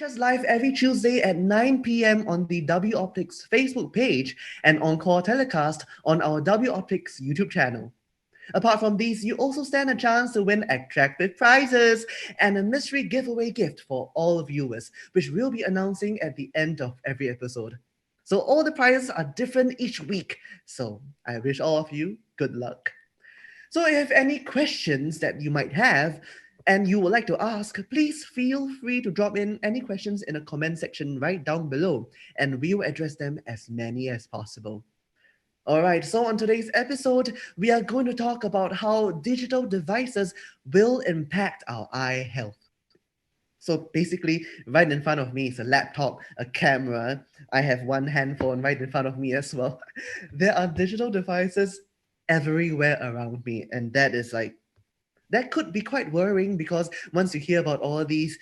Catch us live every Tuesday at 9 p.m. on the W Optics Facebook page and encore telecast on our W Optics YouTube channel. Apart from these, you also stand a chance to win attractive prizes and a mystery giveaway gift for all viewers, which we'll be announcing at the end of every episode. So all the prizes are different each week. So I wish all of you good luck. So if you have any questions that you might have and you would like to ask, please feel free to drop in any questions in the comment section right down below, and we will address them as many as possible. All right, so on today's episode, we are going to talk about how digital devices will impact our eye health. So basically, right in front of me is a laptop, a camera. I have one handphone right in front of me as well. There are digital devices everywhere around me, and that could be quite worrying because once you hear about all these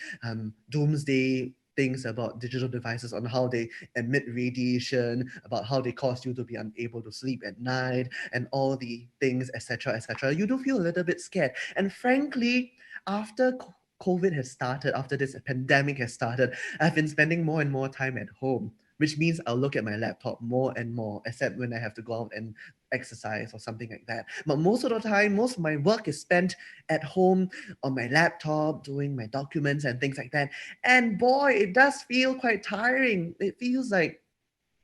doomsday things about digital devices on how they emit radiation, about how they cause you to be unable to sleep at night, and all the things, etc., you do feel a little bit scared. And frankly, after COVID has started, after this pandemic has started, I've been spending more and more time at home, which means I'll look at my laptop more and more, except when I have to go out and exercise or something like that. But most of the time, most of my work is spent at home on my laptop, doing my documents and things like that. And boy, it does feel quite tiring. It feels like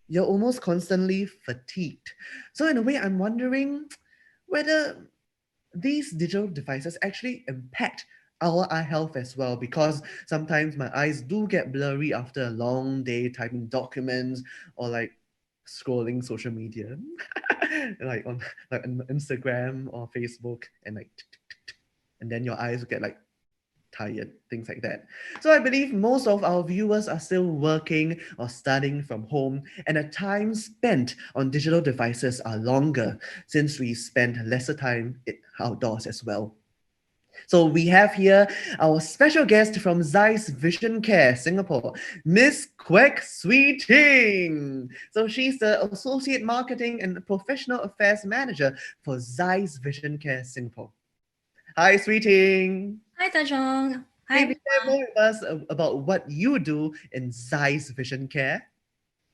you're almost constantly fatigued. So, in a way, I'm wondering whether these digital devices actually impact our eye health as well, because sometimes my eyes do get blurry after a long day typing documents or like scrolling social media like on Instagram or Facebook, and like and then your eyes get like tired, things like that. So I believe most of our viewers are still working or studying from home, and the time spent on digital devices are longer since we spend lesser time outdoors as well. So we have here our special guest from ZEISS Vision Care Singapore, Miss Quek Swee Ting. So she's the Associate Marketing and Professional Affairs Manager for ZEISS Vision Care Singapore. Hi, Swee Ting. Hi, Tajong. Hi, Maybe share everyone. more with us about what you do in ZEISS Vision Care.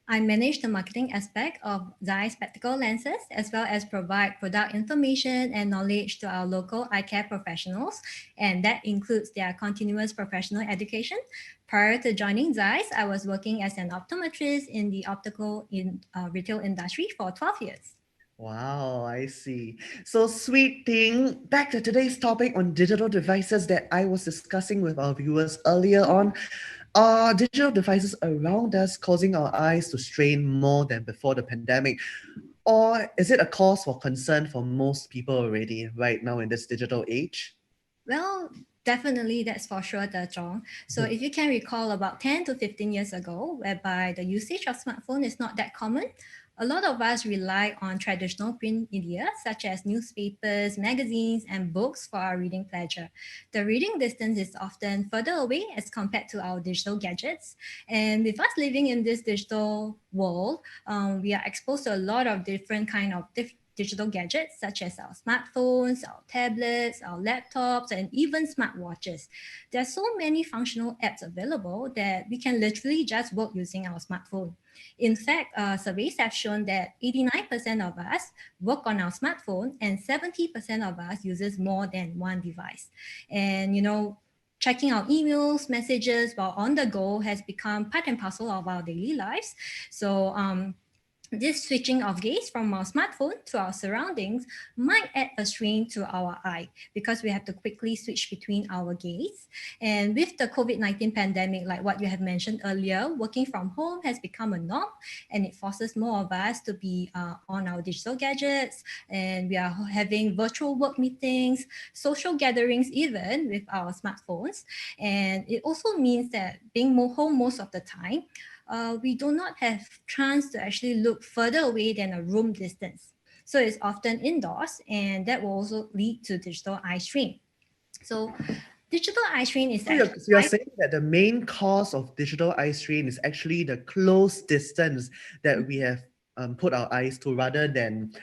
I manage the marketing aspect of ZEISS spectacle lenses, as well as provide product information and knowledge to our local eye care professionals, and that includes their continuous professional education. Prior to joining ZEISS, I was working as an optometrist in the retail industry for 12 years. Wow, I see. So, Sweet Thing, back to today's topic on digital devices that I was discussing with our viewers earlier on. Are digital devices around us causing our eyes to strain more than before the pandemic? Or is it a cause for concern for most people already right now in this digital age? Well, definitely, that's for sure, Tajong. So if you can recall about 10 to 15 years ago, whereby the usage of smartphone is not that common, a lot of us rely on traditional print media such as newspapers, magazines, and books for our reading pleasure. The reading distance is often further away as compared to our digital gadgets. And with us living in this digital world, we are exposed to a lot of different kind of digital gadgets such as our smartphones, our tablets, our laptops, and even smartwatches. There are so many functional apps available that we can literally just work using our smartphone. In fact, surveys have shown that 89% of us work on our smartphone and 70% of us uses more than one device. And checking our emails, messages while on the go has become part and parcel of our daily lives. So this switching of gaze from our smartphone to our surroundings might add a strain to our eye because we have to quickly switch between our gaze. And with the COVID-19 pandemic, like what you have mentioned earlier, working from home has become a norm, and it forces more of us to be on our digital gadgets, and we are having virtual work meetings, social gatherings even with our smartphones. And it also means that being home most of the time, we do not have chance to actually look further away than a room distance. So it's often indoors, and that will also lead to digital eye strain. So digital eye strain is actually So you're saying that the main cause of digital eye strain is actually the close distance that we have put our eyes to, rather than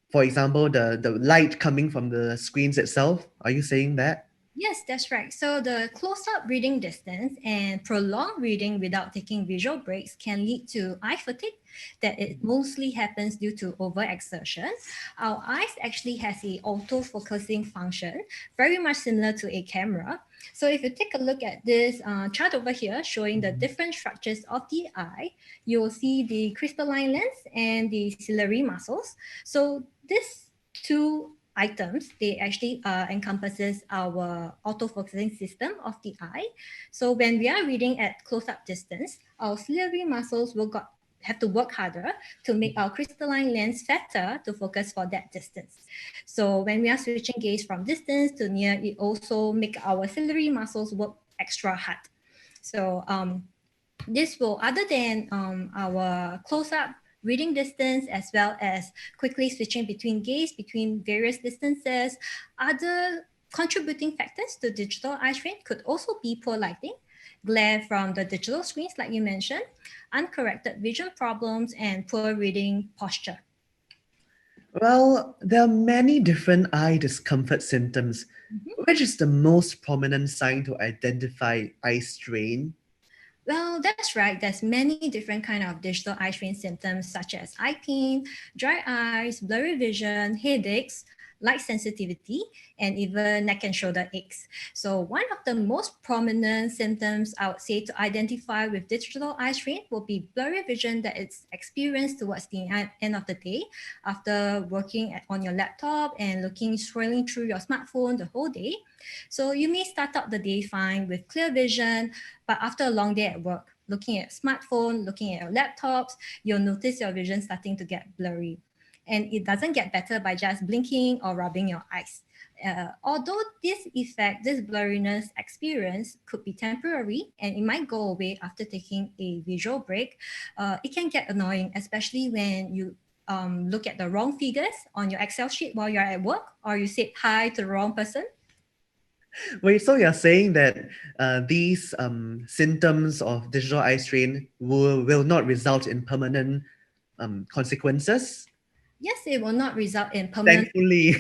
for example, the light coming from the screens itself. Are you saying that? Yes, that's right. So the close-up reading distance and prolonged reading without taking visual breaks can lead to eye fatigue that it mostly happens due to overexertion. Our eyes actually has a auto-focusing function, very much similar to a camera. So if you take a look at this chart over here showing the different structures of the eye, you will see the crystalline lens and the ciliary muscles. So this two items, they actually encompasses our autofocusing system of the eye. So when we are reading at close-up distance, our ciliary muscles have to work harder to make our crystalline lens fatter to focus for that distance. So when we are switching gaze from distance to near, it also make our ciliary muscles work extra hard. So this will, other than our close-up reading distance, as well as quickly switching between gaze between various distances, other contributing factors to digital eye strain could also be poor lighting, glare from the digital screens like you mentioned, uncorrected vision problems, and poor reading posture. Well, there are many different eye discomfort symptoms. Which is the most prominent sign to identify eye strain? Well, that's right. There's many different kind of digital eye strain symptoms such as eye pain, dry eyes, blurry vision, headaches, light sensitivity, and even neck and shoulder aches. So one of the most prominent symptoms I would say to identify with digital eye strain will be blurry vision that is experienced towards the end of the day after working on your laptop and scrolling through your smartphone the whole day. So you may start out the day fine with clear vision, but after a long day at work, looking at smartphone, looking at your laptops, you'll notice your vision starting to get blurry. And it doesn't get better by just blinking or rubbing your eyes. Although this blurriness experience could be temporary and it might go away after taking a visual break, it can get annoying, especially when you look at the wrong figures on your Excel sheet while you're at work, or you said hi to the wrong person. Wait, so you're saying that these symptoms of digital eye strain will not result in permanent consequences? Yes, it will not result in permanent. Thankfully.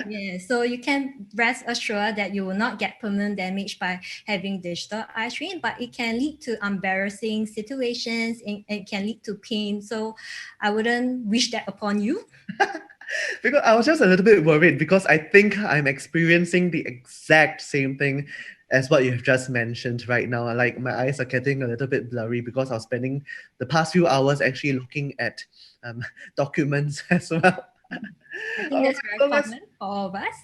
Yeah, so you can rest assured that you will not get permanent damage by having digital eye strain, but it can lead to embarrassing situations and it can lead to pain. So I wouldn't wish that upon you. Because I was just a little bit worried because I think I'm experiencing the exact same thing as what you've just mentioned right now. Like my eyes are getting a little bit blurry because I was spending the past few hours actually looking at documents as well. I think All right, that's very so let's common for all of us.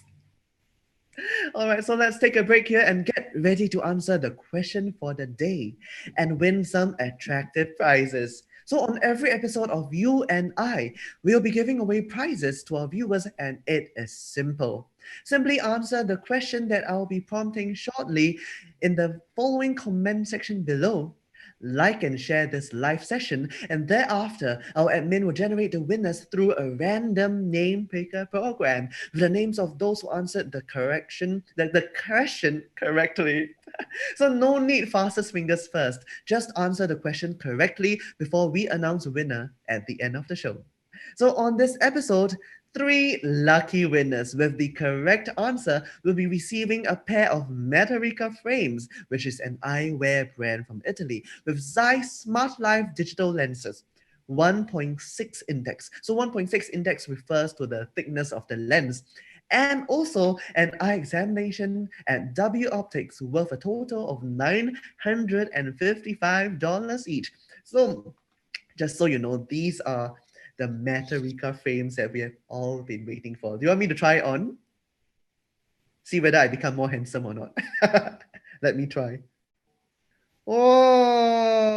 All right, so let's take a break here and get ready to answer the question for the day and win some attractive prizes. So, on every episode of You and I, we'll be giving away prizes to our viewers, and it is simple. Simply answer the question that I'll be prompting shortly in the following comment section below. Like and share this live session, and thereafter, our admin will generate the winners through a random name picker program with the names of those who answered the question correctly. So no need fastest fingers first. Just answer the question correctly before we announce winner at the end of the show. So on this episode, three lucky winners with the correct answer will be receiving a pair of Metallica frames, which is an eyewear brand from Italy, with ZEISS Smart Life digital lenses. 1.6 index. So 1.6 index refers to the thickness of the lens, and also an eye examination at W Optics worth a total of $955 each. So just so you know, these are the Metallica frames that we have all been waiting for. Do you want me to try on? See whether I become more handsome or not. Let me try. Oh,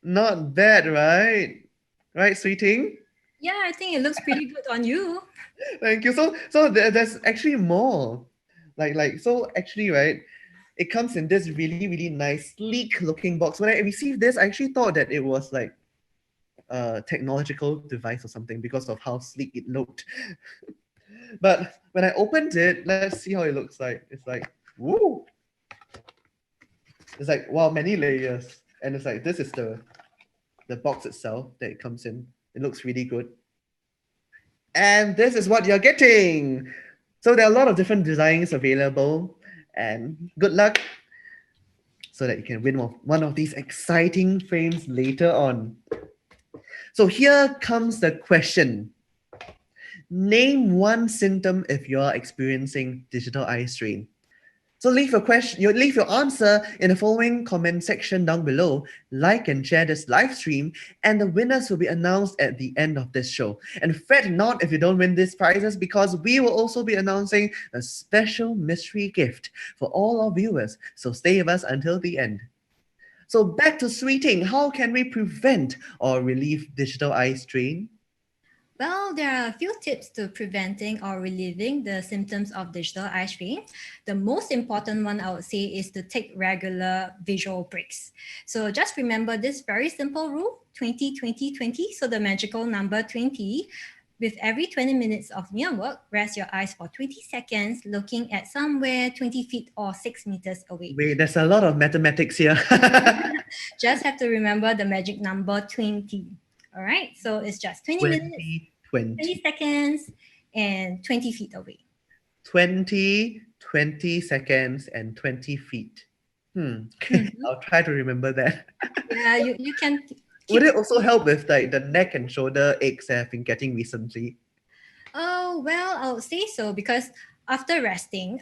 not bad, right? Right, Sweeting? Yeah, I think it looks pretty good on you. Thank you. There's actually more. So actually, right, it comes in this really, really nice, sleek looking box. When I received this, I actually thought that it was like a technological device or something because of how sleek it looked. But when I opened it, let's see how it looks like. It's like, woo! It's like, wow, many layers. And it's like, this is the box itself that it comes in. It looks really good. And this is what you're getting. So there are a lot of different designs available, and good luck so that you can win one of these exciting frames later on. So here comes the question. Name one symptom if you're experiencing digital eye strain. So leave your question, you leave your answer in the following comment section down below. Like and share this live stream, and the winners will be announced at the end of this show. And fret not if you don't win these prizes, because we will also be announcing a special mystery gift for all our viewers. So stay with us until the end. So back to Swee Ting, how can we prevent or relieve digital eye strain? Well, there are a few tips to preventing or relieving the symptoms of digital eye strain. The most important one I would say is to take regular visual breaks. So just remember this very simple rule, 20, 20, 20. So the magical number 20. With every 20 minutes of near work, rest your eyes for 20 seconds, looking at somewhere 20 feet or 6 meters away. Wait, there's a lot of mathematics here. Just have to remember the magic number 20. All right, so it's just 20 minutes, 20 seconds, and 20 feet away. 20 seconds, and 20 feet. I'll try to remember that. Yeah, you can. Would it also help with like the neck and shoulder aches that I've been getting recently? Oh, well, I would say so, because after resting,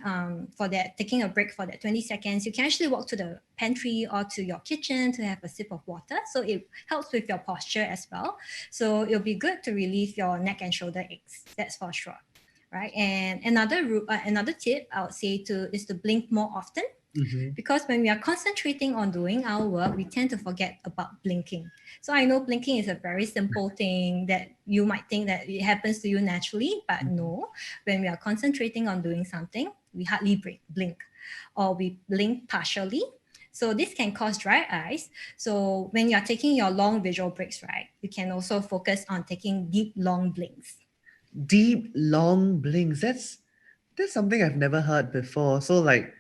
for that, taking a break for that 20 seconds, you can actually walk to the pantry or to your kitchen to have a sip of water. So it helps with your posture as well. So it'll be good to relieve your neck and shoulder aches. That's for sure. Right. And another tip I would say is to blink more often. Because when we are concentrating on doing our work, we tend to forget about blinking. So I know blinking is a very simple thing that you might think that it happens to you naturally, but no. When we are concentrating on doing something, we hardly blink, or we blink partially. So this can cause dry eyes. So when you are taking your long visual breaks, right, you can also focus on taking deep, long blinks. Deep, long blinks. That's something I've never heard before. So like,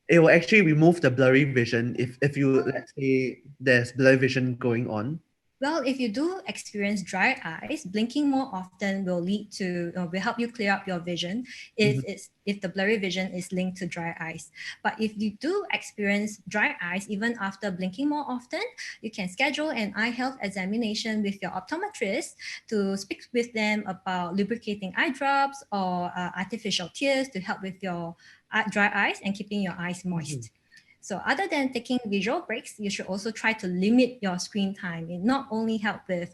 it will actually remove the blurry vision if you, let's say there's blurry vision going on. Well, if you do experience dry eyes, blinking more often will will help you clear up your vision if the blurry vision is linked to dry eyes. But if you do experience dry eyes even after blinking more often, you can schedule an eye health examination with your optometrist to speak with them about lubricating eye drops or artificial tears to help with your dry eyes and keeping your eyes moist. So other than taking visual breaks, you should also try to limit your screen time. It not only helps with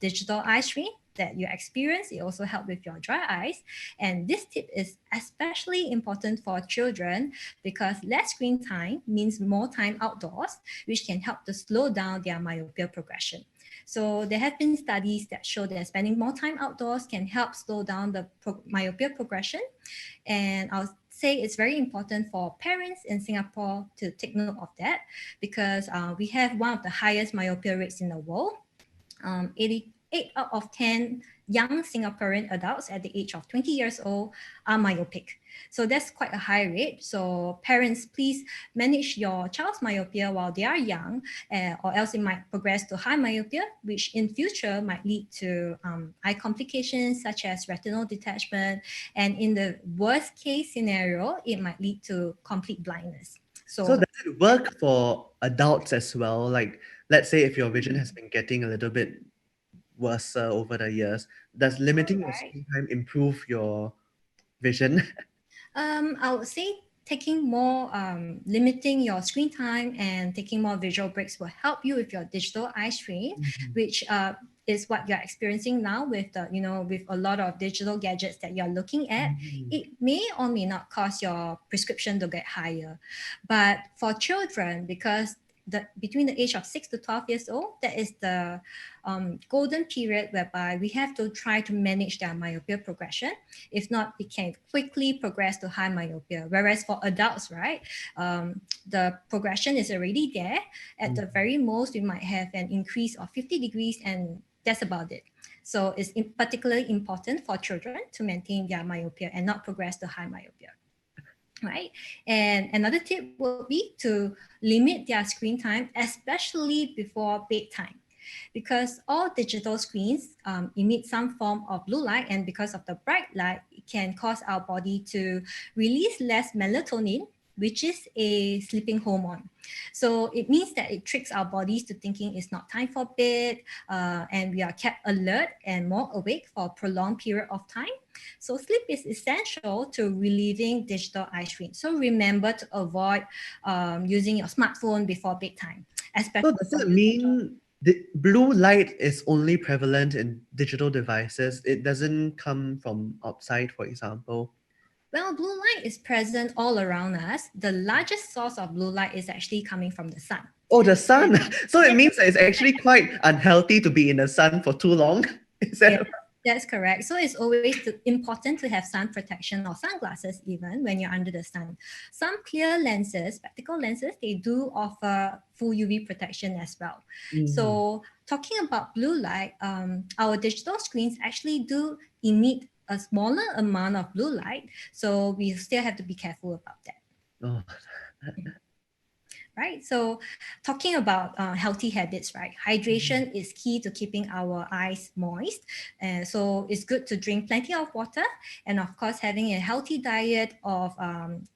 digital eye strain that you experience, it also helps with your dry eyes. And this tip is especially important for children because less screen time means more time outdoors, which can help to slow down their myopia progression. So there have been studies that show that spending more time outdoors can help slow down the myopia progression. And I'll say it's very important for parents in Singapore to take note of that because we have one of the highest myopia rates in the world. 88 out of 10 young Singaporean adults at the age of 20 years old are myopic. So that's quite a high rate. So parents, please manage your child's myopia while they are young, or else it might progress to high myopia, which in future might lead to eye complications such as retinal detachment. And in the worst case scenario, it might lead to complete blindness. So does it work for adults as well? Like, let's say if your vision has been getting a little bit worse over the years, does limiting your screen time improve your vision? I would say limiting your screen time and taking more visual breaks will help you with your digital eye strain, which is what you're experiencing now with with a lot of digital gadgets that you're looking at. It may or may not cause your prescription to get higher, but for children, because between the age of 6 to 12 years old, that is the golden period whereby we have to try to manage their myopia progression. If not, it can quickly progress to high myopia. Whereas for adults, right, the progression is already there. At the very most, we might have an increase of 50 degrees and that's about it. So it's particularly important for children to maintain their myopia and not progress to high myopia. Right. And another tip would be to limit their screen time, especially before bedtime. Because all digital screens emit some form of blue light, and because of the bright light, it can cause our body to release less melatonin, which is a sleeping hormone. So it means that it tricks our bodies to thinking it's not time for bed, and we are kept alert and more awake for a prolonged period of time. So sleep is essential to relieving digital eye strain. So remember to avoid using your smartphone before bedtime, especially So does it mean the blue light is only prevalent in digital devices? It doesn't come from outside, for example? well, blue light is present all around us. The largest source of blue light is actually coming from the sun. Oh, the sun. So it Yes, means that it's actually quite unhealthy to be in the sun for too long. Is that yes, that's correct. So it's always important to have sun protection or sunglasses even when you're under the sun. Some clear lenses, spectacle lenses, they do offer full UV protection as well. So talking about blue light, our digital screens actually do emit a smaller amount of blue light. So we still have to be careful about that. Oh, Right. So talking about healthy habits, right? Hydration is key to keeping our eyes moist. And so it's good to drink plenty of water, and of course, having a healthy diet of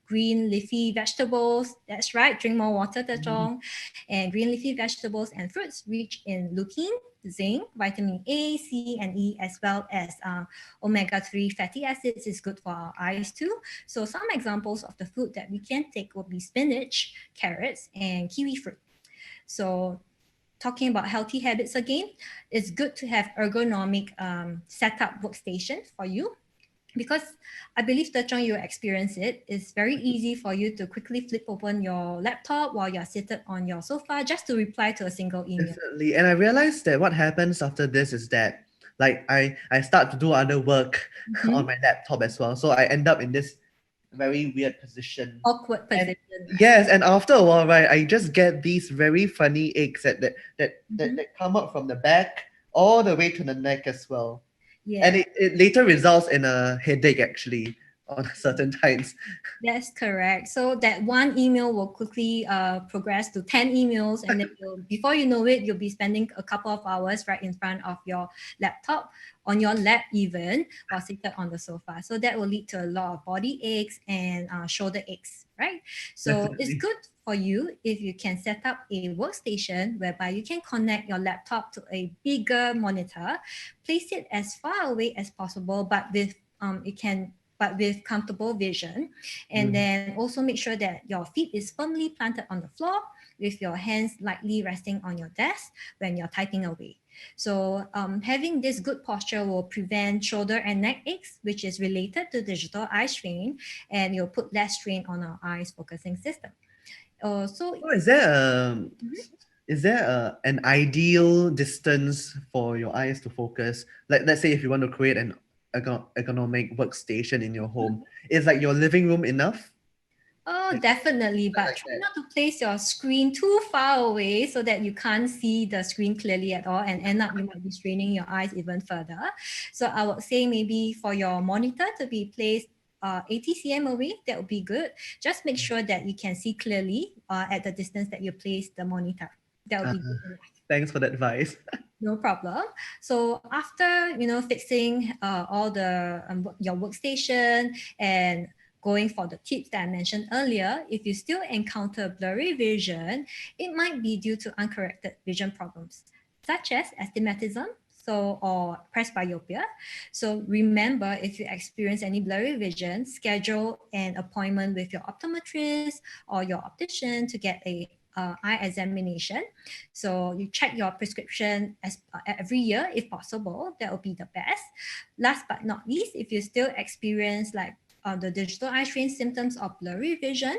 green leafy vegetables. That's right. Drink more water, Tachong. And green leafy vegetables and fruits rich in lutein, zinc, vitamin A, C, and E, as well as omega-3 fatty acids is good for our eyes too. So some examples of the food that we can take would be spinach, carrots, and kiwi fruit. So talking about healthy habits again, it's good to have ergonomic setup workstation for you, because I believe that John, you experience it. It's very easy for you to quickly flip open your laptop while you're seated on your sofa just to reply to a single email. definitely. And I realized that what happens after this is that like I start to do other work on my laptop as well. So I end up in this very weird position. Awkward And position. yes, and after a while, right, I just get these very funny aches that come up from the back all the way to the neck as well. And Yeah. it later results in a headache actually on certain times. That's correct. So that one email will quickly progress to 10 emails, and then before you know it, you'll be spending a couple of hours right in front of your laptop, on your lap even, while seated on the sofa. So that will lead to a lot of body aches and shoulder aches, right? So it's Definitely. good for you if you can set up a workstation whereby you can connect your laptop to a bigger monitor, place it as far away as possible, but with comfortable vision. And then also make sure that your feet is firmly planted on the floor with your hands lightly resting on your desk when you're typing away. So having this good posture will prevent shoulder and neck aches, which is related to digital eye strain, and you'll put less strain on our eyes focusing system. So So is there an ideal distance for your eyes to focus? Like let's say if you want to create an ergonomic workstation in your home, is like your living room enough? Oh, definitely, but Like try that. not to place your screen too far away so that you can't see the screen clearly at all, and end up you might be straining your eyes even further. So I would say maybe for your monitor to be placed 80 cm away, that would be good. Just make sure that you can see clearly at the distance that you place the monitor. That would be good enough. Thanks for the advice. No problem. So after fixing all the your workstation and going for the tips that I mentioned earlier, if you still encounter blurry vision, it might be due to uncorrected vision problems, such as astigmatism, or presbyopia. So remember, if you experience any blurry vision, schedule an appointment with your optometrist or your optician to get a eye examination. So you check your prescription every year if possible. That would be the best. Last but not least, if you still experience like the digital eye strain symptoms of blurry vision,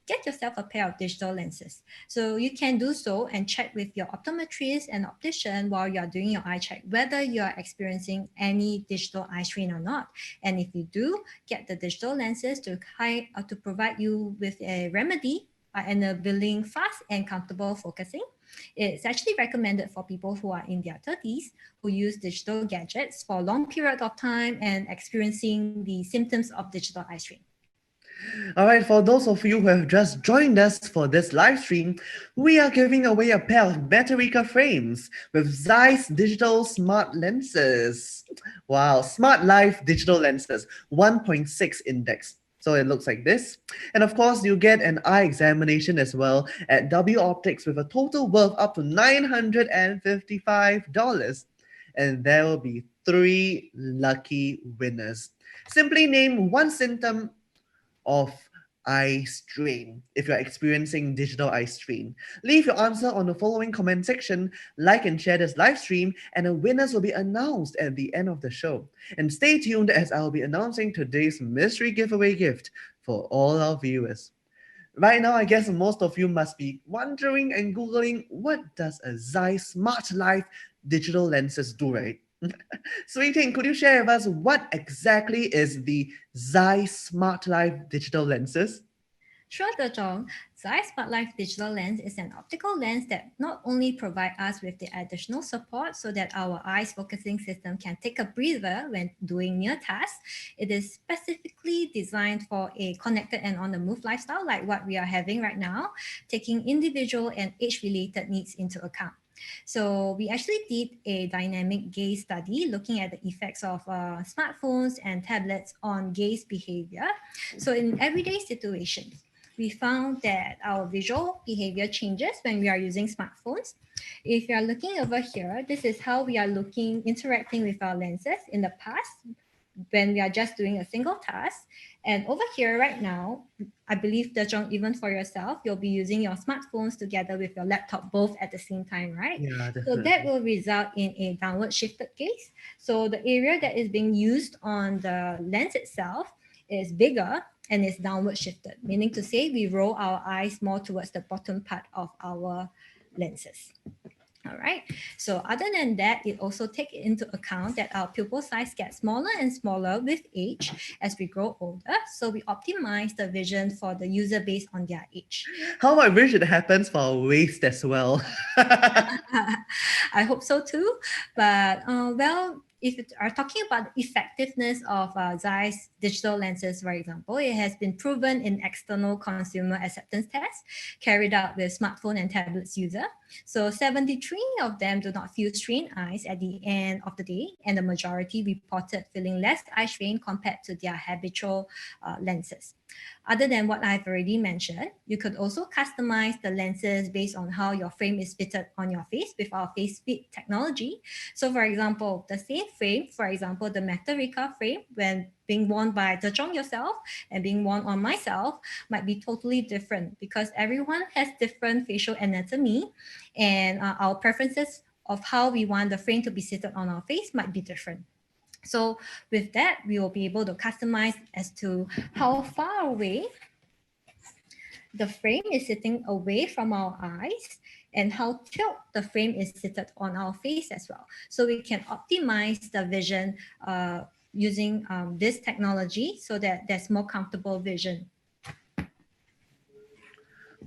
get yourself a pair of digital lenses. So you can do so and check with your optometrist and optician while you're doing your eye check, whether you're experiencing any digital eye strain or not. And if you do, get the digital lenses to provide you with a remedy enabling fast and comfortable focusing. It's actually recommended for people who are in their 30s who use digital gadgets for a long period of time and experiencing the symptoms of digital eye strain. All right, for those of you who have just joined us for this live stream, we are giving away a pair of Metallica frames with ZEISS digital smart lenses. Wow, smart life digital lenses, 1.6 index. So it looks like this. And of course, you get an eye examination as well at W Optics with a total worth up to $955. And there will be three lucky winners. Simply name one symptom of eye strain if you're experiencing digital eye strain. Leave your answer on the following comment section, like and share this live stream, and the winners will be announced at the end of the show. And stay tuned as I'll be announcing today's mystery giveaway gift for all our viewers. Right now, I guess most of you must be wondering and Googling what does a ZEISS Smart Life digital lenses do, right? Swee Ting, could you share with us what exactly is the ZEISS Smart Life digital lenses? Sure, Zhong. ZEISS Spotlight Digital Lens is an optical lens that not only provide us with the additional support so that our eyes focusing system can take a breather when doing near tasks, it is specifically designed for a connected and on-the-move lifestyle like what we are having right now, taking individual and age-related needs into account. So we actually did a dynamic gaze study looking at the effects of smartphones and tablets on gaze behavior. So in everyday situations, we found that our visual behavior changes when we are using smartphones. If you are looking over here, this is how we are interacting with our lenses in the past when we are just doing a single task. And over here right now, I believe that John, even for yourself, you'll be using your smartphones together with your laptop both at the same time, right? Yeah, So that definitely. will result in a downward shifted gaze. So the area that is being used on the lens itself is bigger and is downward shifted, meaning to say we roll our eyes more towards the bottom part of our lenses. All right. So other than that, it also takes into account that our pupil size gets smaller and smaller with age as we grow older. So we optimize the vision for the user based on their age. How I wish it happens for our waist as well. I hope so too. But well, if you are talking about the effectiveness of ZEISS digital lenses, for example, it has been proven in external consumer acceptance tests carried out with smartphone and tablets user. So 73 of them do not feel strained eyes at the end of the day, and the majority reported feeling less eye strain compared to their habitual lenses. Other than what I've already mentioned, you could also customize the lenses based on how your frame is fitted on your face with our face fit technology. So for example, the same frame, for example, the Metallica frame, when being worn by Zhong yourself and being worn on myself might be totally different because everyone has different facial anatomy and our preferences of how we want the frame to be seated on our face might be different. So with that, we will be able to customize as to how far away the frame is sitting away from our eyes and how tilt the frame is seated on our face as well. So we can optimize the vision using this technology so that there's more comfortable vision.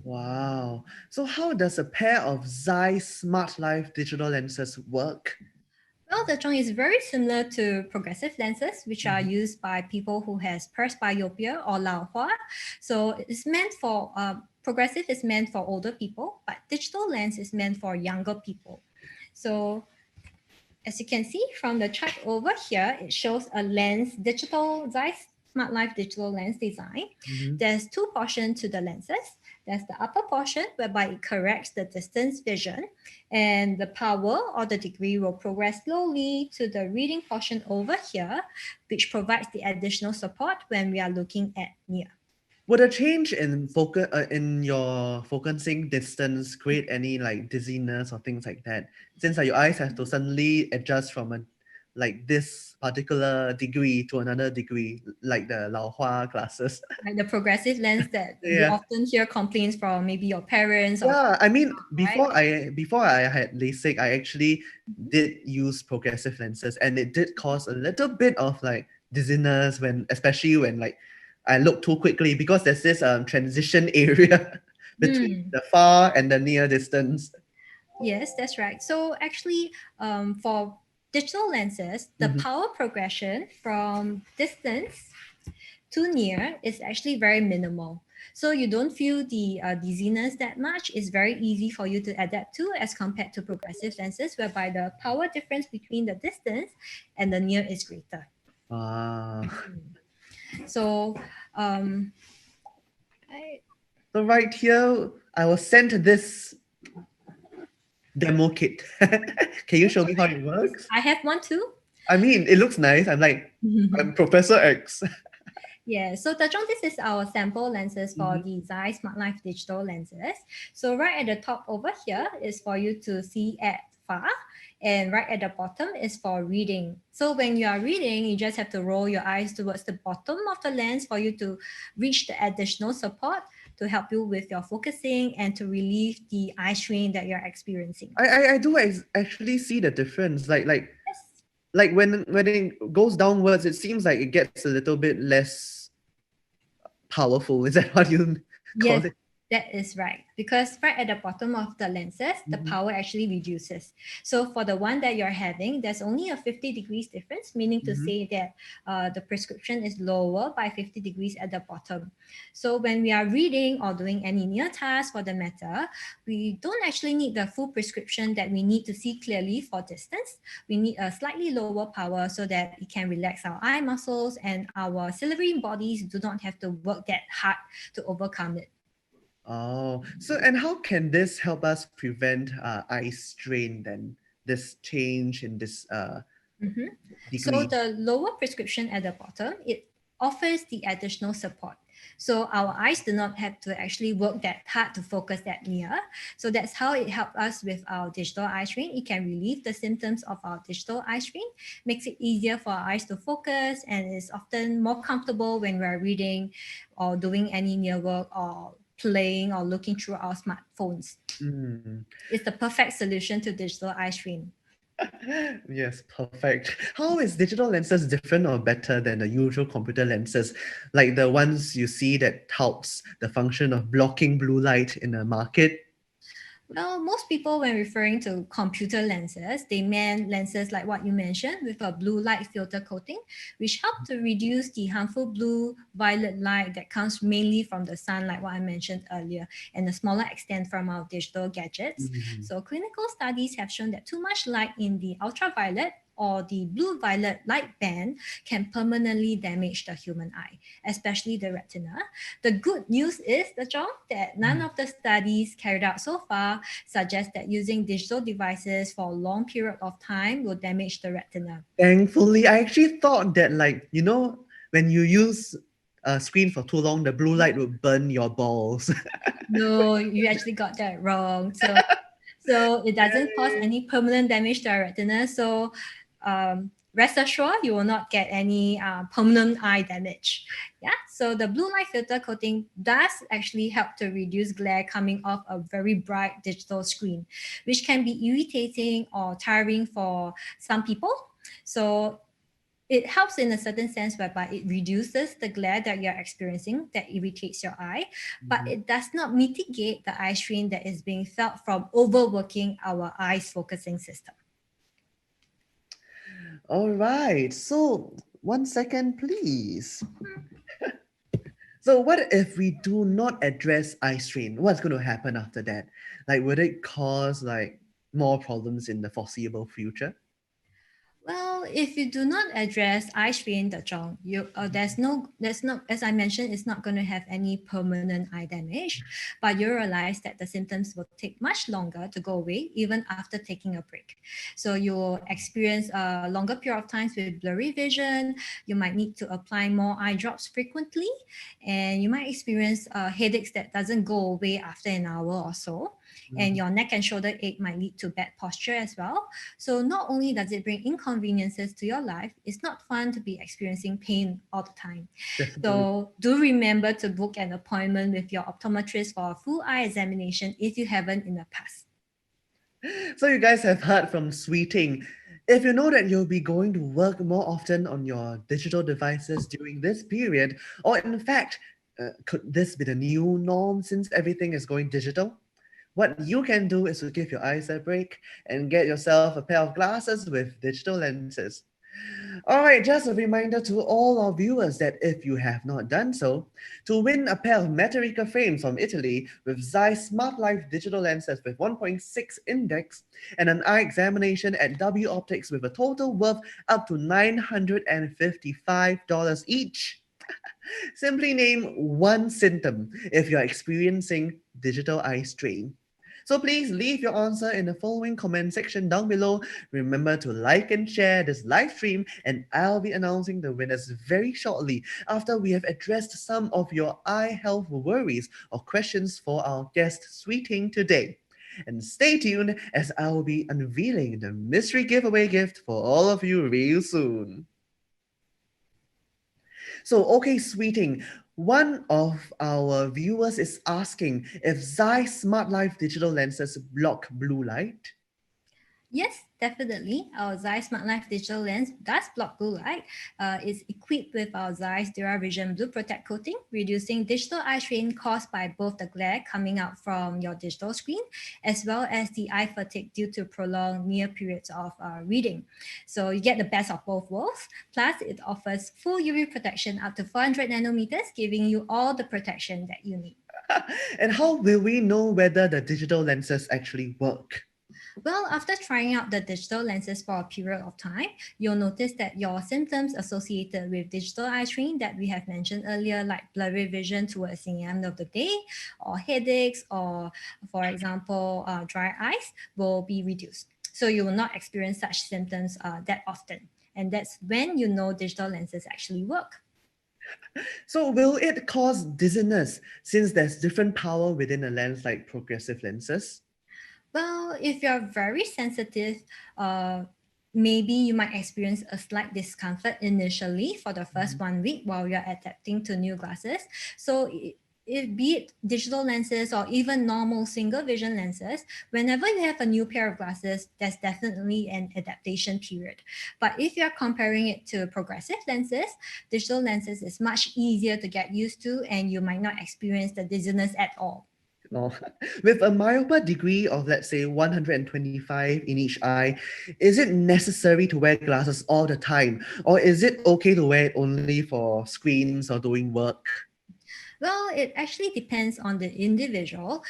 Wow. So how does a pair of ZEISS Smart Life digital lenses work? Well, the Zhong is very similar to progressive lenses, which are used by people who has presbyopia or Lao Hua. So it's meant for progressive is meant for older people, but digital lens is meant for younger people. So as you can see from the chart over here, it shows a lens digital ZEISS Smart Life digital lens design. Mhm. There's two portions to the lenses. There's the upper portion whereby it corrects the distance vision, and the power or the degree will progress slowly to the reading portion over here, which provides the additional support when we are looking at near. Would a change in focus in your focusing distance create any like dizziness or things like that? Since your eyes have to suddenly adjust from a like this particular degree to another degree, like the Lao Hua classes. Like the progressive lens that you Yeah. often hear complaints from maybe your parents or Yeah, I mean, right? before I had LASIK, I actually did use progressive lenses, and it did cause a little bit of like dizziness when, especially when like I look too quickly because there's this transition area between Hmm. the far and the near distance. Yes, that's right. So actually, for digital lenses, the Mhm. power progression from distance too near is actually very minimal. So you don't feel the dizziness that much. It's very easy for you to adapt to as compared to progressive lenses, whereby the power difference between the distance and the near is greater. Ah. So I, So right here, I was sent this demo kit. Can you show me how it works? I have one too. I mean, it looks nice. I'm Professor X. Yeah, so Tachong, this is our sample lenses for the ZEISS Smart Life digital lenses. So right at the top over here is for you to see at far, and right at the bottom is for reading. So when you are reading, you just have to roll your eyes towards the bottom of the lens for you to reach the additional support to help you with your focusing and to relieve the eye strain that you're experiencing. I do actually see the difference. Yes. Like when it goes downwards, it seems like it gets a little bit less powerful. Is that what you call Yes, it? that is right. Because right at the bottom of the lenses, the power actually reduces. So for the one that you're having, there's only a 50 degrees difference, meaning to say that the prescription is lower by 50 degrees at the bottom. So when we are reading or doing any near task for the matter, we don't actually need the full prescription that we need to see clearly for distance. We need a slightly lower power so that it can relax our eye muscles and our ciliary bodies do not have to work that hard to overcome it. Oh, so and how can this help us prevent eye strain then? This change in this So degree. the lower prescription at the bottom, it offers the additional support. So our eyes do not have to actually work that hard to focus that near. So that's how it helps us with our digital eye strain. It can relieve the symptoms of our digital eye strain, makes it easier for our eyes to focus, and is often more comfortable when we're reading or doing any near work or playing or looking through our smartphones. It's the perfect solution to digital eye strain. Yes, perfect. How is digital lenses different or better than the usual computer lenses, like the ones you see that helps the function of blocking blue light in the market? Well, most people, when referring to computer lenses, they mean lenses like what you mentioned with a blue light filter coating, which help to reduce the harmful blue violet light that comes mainly from the sun, like what I mentioned earlier, and a smaller extent from our digital gadgets. So, clinical studies have shown that too much light in the ultraviolet or the blue violet light band can permanently damage the human eye, especially the retina. The good news is, that none of the studies carried out so far suggest that using digital devices for a long period of time will damage the retina. Thankfully, I actually thought that, like, when you use a screen for too long, the blue light would burn your balls. No, you actually got that wrong. So it doesn't cause any permanent damage to our retina. So rest assured, you will not get any permanent eye damage. Yeah. So the blue light filter coating does actually help to reduce glare coming off a very bright digital screen, which can be irritating or tiring for some people. So it helps in a certain sense whereby it reduces the glare that you're experiencing that irritates your eye, but it does not mitigate the eye strain that is being felt from overworking our eyes focusing system. All right, so 1 second, please. So what if we do not address eye strain? What's going to happen after that? Like, would it cause like more problems in the foreseeable future? Well, if you do not address eye strain, there's no, as I mentioned, it's not going to have any permanent eye damage, but you realize that the symptoms will take much longer to go away even after taking a break. So you'll experience a longer period of times with blurry vision. You might need to apply more eye drops frequently, and you might experience headaches that doesn't go away after an hour or so. And your neck and shoulder ache might lead to bad posture as well. So not only does it bring inconveniences to your life, it's not fun to be experiencing pain all the time. Definitely. So do remember to book an appointment with your optometrist for a full eye examination if you haven't in the past. So you guys have heard from Swee Ting. If you know that you'll be going to work more often on your digital devices during this period, or in fact, could this be the new norm since everything is going digital? What you can do is to give your eyes a break and get yourself a pair of glasses with digital lenses. All right, just a reminder to all our viewers that if you have not done so, to win a pair of Metallica frames from Italy with ZEISS Smart Life digital lenses with 1.6 index and an eye examination at W Optics with a total worth up to $955 each, simply name one symptom if you're experiencing digital eye strain. So please leave your answer in the following comment section down below. Remember to like and share this live stream, and I'll be announcing the winners very shortly after we have addressed some of your eye health worries or questions for our guest Swee Ting today. And stay tuned as I'll be unveiling the mystery giveaway gift for all of you real soon. So, okay, Sweeting, one of our viewers is asking if ZEISS Smart Life digital lenses block blue light. Yes, definitely. Our ZEISS Smart Life digital lens does block blue light. It's equipped with our ZEISS Vision Blue Protect coating, reducing digital eye strain caused by both the glare coming out from your digital screen as well as the eye fatigue due to prolonged near periods of reading. So you get the best of both worlds. Plus, it offers full UV protection up to 400 nanometers, giving you all the protection that you need. And how will we know whether the digital lenses actually work? Well, after trying out the digital lenses for a period of time, you'll notice that your symptoms associated with digital eye strain that we have mentioned earlier, like blurry vision towards the end of the day, or headaches, or for example, dry eyes, will be reduced. So you will not experience such symptoms that often. And that's when you know digital lenses actually work. So, will it cause dizziness since there's different power within a lens like progressive lenses? Well, if you're very sensitive, maybe you might experience a slight discomfort initially for the first 1 week while you're adapting to new glasses. So, be it digital lenses or even normal single vision lenses, whenever you have a new pair of glasses, there's definitely an adaptation period. But if you're comparing it to progressive lenses, digital lenses is much easier to get used to and you might not experience the dizziness at all. No. With a myopia degree of, let's say, 125 in each eye, is it necessary to wear glasses all the time? Or is it okay to wear it only for screens or doing work? Well, it actually depends on the individual.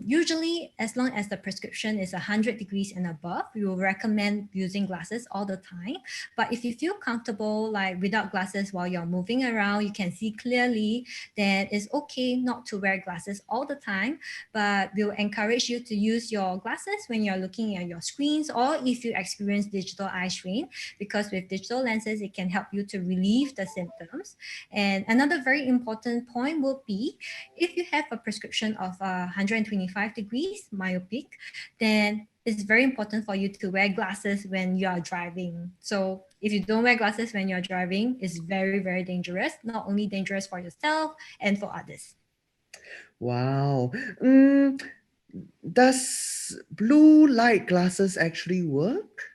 Usually, as long as the prescription is 100 degrees and above, we will recommend using glasses all the time. But if you feel comfortable, like without glasses while you're moving around, you can see clearly, then it's okay not to wear glasses all the time. But we'll encourage you to use your glasses when you're looking at your screens or if you experience digital eye strain, because with digital lenses, it can help you to relieve the symptoms. And another very important point will be if you have a prescription of 125 degrees myopic, then it's very important for you to wear glasses when you are driving. So if you don't wear glasses when you're driving, it's very, very dangerous. Not only dangerous for yourself and for others. Wow. Mm, does blue light glasses actually work?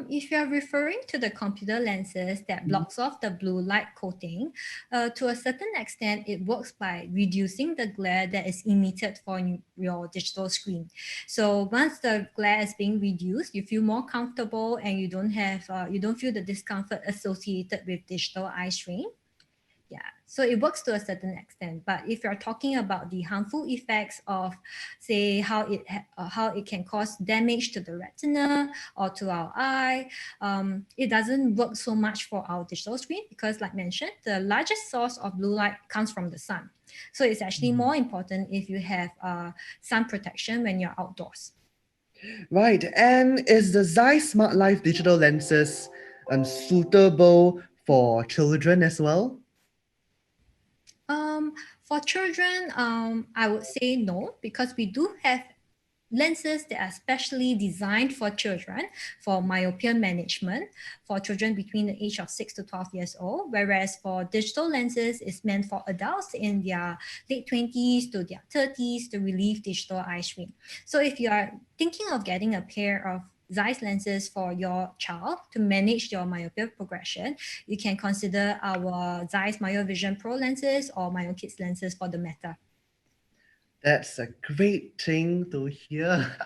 If you're referring to the computer lenses that blocks off the blue light coating, to a certain extent, it works by reducing the glare that is emitted from your digital screen. So once the glare is being reduced, you feel more comfortable and you don't feel the discomfort associated with digital eye strain. Yeah, so it works to a certain extent. But if you're talking about the harmful effects of, say, how it can cause damage to the retina or to our eye, it doesn't work so much for our digital screen because, like mentioned, the largest source of blue light comes from the sun. So it's actually more important if you have sun protection when you're outdoors. Right. And is the ZEISS Smart Life digital lenses suitable for children as well? For children, I would say no, because we do have lenses that are specially designed for children for myopia management for children between the age of 6 to 12 years old, whereas for digital lenses is meant for adults in their late 20s to their 30s to relieve digital eye strain. So if you are thinking of getting a pair of ZEISS lenses for your child to manage your myopia progression, you can consider our ZEISS Vision Pro lenses or MyoKids lenses for the matter. That's a great thing to hear.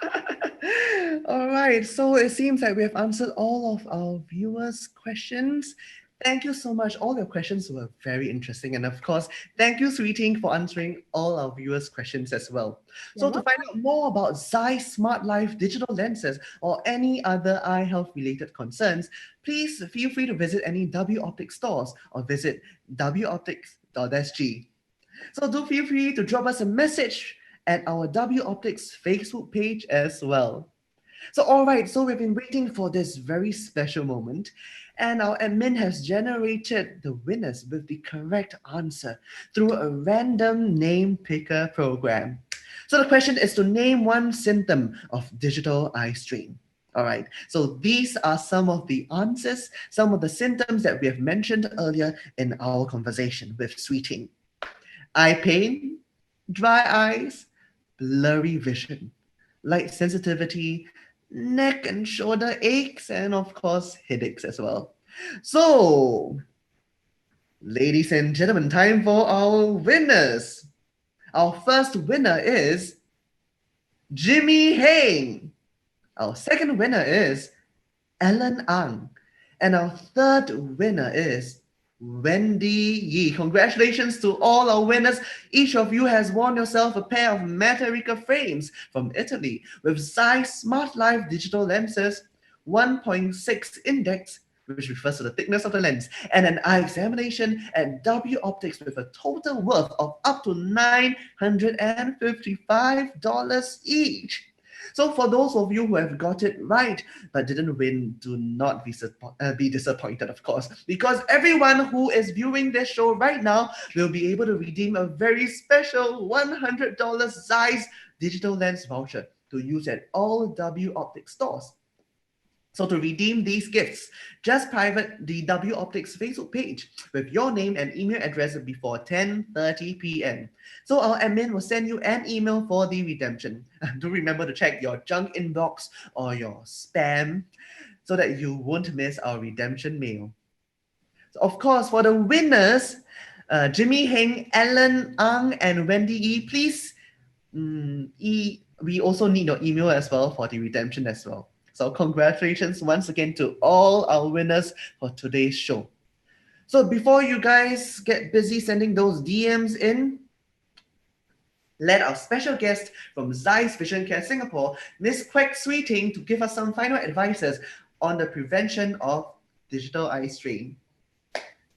All right, so it seems like we have answered all of our viewers' questions. Thank you so much. All your questions were very interesting. And of course, thank you, Swee Ting, for answering all our viewers' questions as well. You're So to find out more about ZEISS Smart Life digital lenses or any other eye health related concerns, please feel free to visit any W Optics stores or visit woptics.sg. So do feel free to drop us a message at our W Optics Facebook page as well. So, all right, so we've been waiting for this very special moment, and our admin has generated the winners with the correct answer through a random name picker program. So, the question is to name one symptom of digital eye strain. All right, so these are some of the answers, some of the symptoms that we have mentioned earlier in our conversation with Swee Ting. Eye pain, dry eyes, blurry vision, light sensitivity, neck and shoulder aches, and of course, headaches as well. So, ladies and gentlemen, time for our winners. Our first winner is Jimmy Heng. Our second winner is Ellen Ang. And our third winner is Wendy Yee. Congratulations to all our winners. Each of you has won yourself a pair of Materica frames from Italy with ZEISS Smart Life digital lenses, 1.6 index, which refers to the thickness of the lens, and an eye examination at W Optics with a total worth of up to $955 each. So for those of you who have got it right but didn't win, do not be disappointed, of course, because everyone who is viewing this show right now will be able to redeem a very special $100 ZEISS digital lens voucher to use at all W Optics stores. So to redeem these gifts, just private the W Optics Facebook page with your name and email address before 10:30 p.m. So our admin will send you an email for the redemption. Do remember to check your junk inbox or your spam so that you won't miss our redemption mail. So of course, for the winners, Jimmy Heng, Ellen Ang, and Wendy E, please, we also need your email as well for the redemption as well. So congratulations once again to all our winners for today's show. So before you guys get busy sending those DMs in, let our special guest from ZEISS Vision Care Singapore, Ms. Quek Swee Ting, to give us some final advices on the prevention of digital eye strain.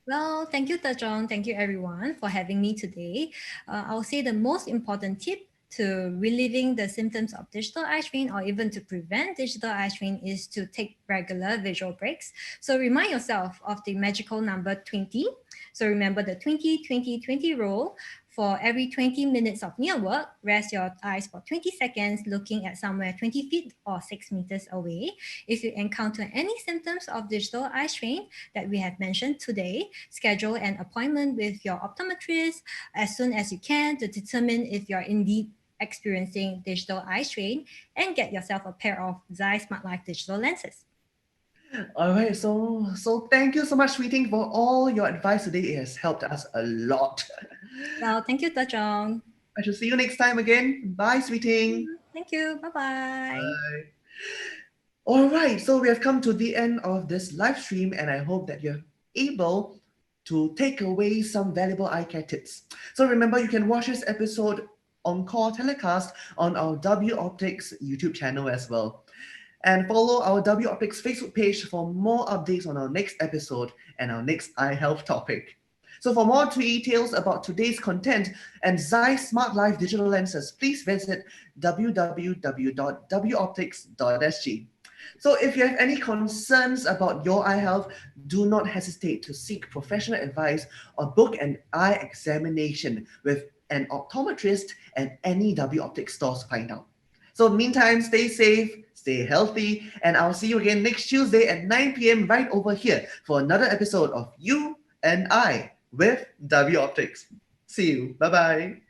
Well, thank you, Tajong. Thank you, everyone, for having me today. I'll say the most important tip to relieving the symptoms of digital eye strain or even to prevent digital eye strain is to take regular visual breaks. So remind yourself of the magical number 20. So remember the 20-20-20 rule. For every 20 minutes of near work, rest your eyes for 20 seconds looking at somewhere 20 feet or 6 meters away. If you encounter any symptoms of digital eye strain that we have mentioned today, schedule an appointment with your optometrist as soon as you can to determine if you're indeed experiencing digital eye strain and get yourself a pair of ZEISS Smart Life digital lenses. All right, so thank you so much, Swee Ting, for all your advice today. It has helped us a lot. Well, thank you, Tajong. I shall see you next time again. Bye, Swee Ting. Thank you. Bye-bye. Bye. All right, so we have come to the end of this live stream, and I hope that you're able to take away some valuable eye care tips. So remember, you can watch this episode encore telecast on our W Optics YouTube channel as well. And follow our W Optics Facebook page for more updates on our next episode and our next eye health topic. So for more details about today's content and ZEISS Smart Life digital lenses, please visit www.woptics.sg. So if you have any concerns about your eye health, do not hesitate to seek professional advice or book an eye examination with an optometrist at any W Optics stores to find out. So meantime, stay safe, stay healthy, and I'll see you again next Tuesday at 9 p.m. right over here for another episode of You and I with W Optics. See you. Bye-bye.